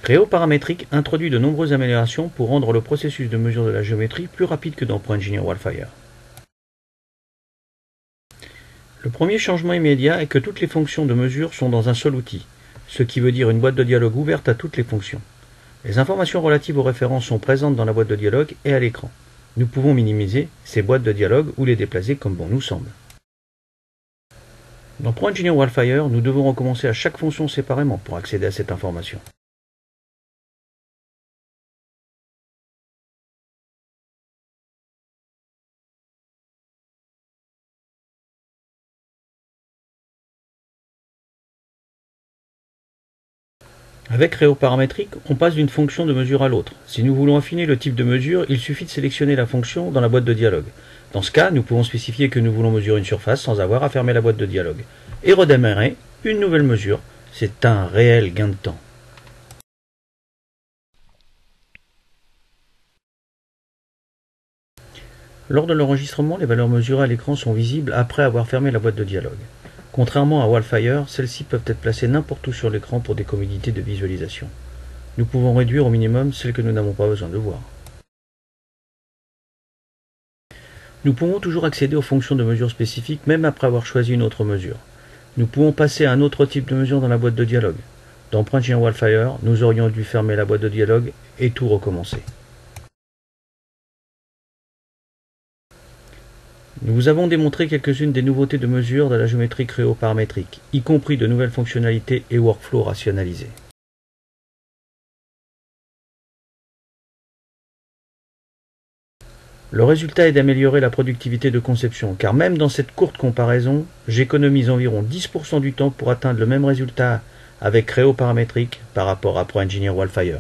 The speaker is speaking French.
Creo Paramétrique introduit de nombreuses améliorations pour rendre le processus de mesure de la géométrie plus rapide que dans ProEngineer Wildfire. Le premier changement immédiat est que toutes les fonctions de mesure sont dans un seul outil, ce qui veut dire une boîte de dialogue ouverte à toutes les fonctions. Les informations relatives aux références sont présentes dans la boîte de dialogue et à l'écran. Nous pouvons minimiser ces boîtes de dialogue ou les déplacer comme bon nous semble. Dans ProEngineer Wildfire, nous devons recommencer à chaque fonction séparément pour accéder à cette information. Avec Creo Paramétrique, on passe d'une fonction de mesure à l'autre. Si nous voulons affiner le type de mesure, il suffit de sélectionner la fonction dans la boîte de dialogue. Dans ce cas, nous pouvons spécifier que nous voulons mesurer une surface sans avoir à fermer la boîte de dialogue. Et redémarrer une nouvelle mesure. C'est un réel gain de temps. Lors de l'enregistrement, les valeurs mesurées à l'écran sont visibles après avoir fermé la boîte de dialogue. Contrairement à Wildfire, celles-ci peuvent être placées n'importe où sur l'écran pour des commodités de visualisation. Nous pouvons réduire au minimum celles que nous n'avons pas besoin de voir. Nous pouvons toujours accéder aux fonctions de mesure spécifiques même après avoir choisi une autre mesure. Nous pouvons passer à un autre type de mesure dans la boîte de dialogue. Dans ProEngineer Wildfire, nous aurions dû fermer la boîte de dialogue et tout recommencer. Nous vous avons démontré quelques-unes des nouveautés de mesure de la géométrie Creo Paramétrique, y compris de nouvelles fonctionnalités et workflows rationalisés. Le résultat est d'améliorer la productivité de conception, car même dans cette courte comparaison, j'économise environ 10% du temps pour atteindre le même résultat avec Creo Paramétrique par rapport à ProEngineer Wildfire.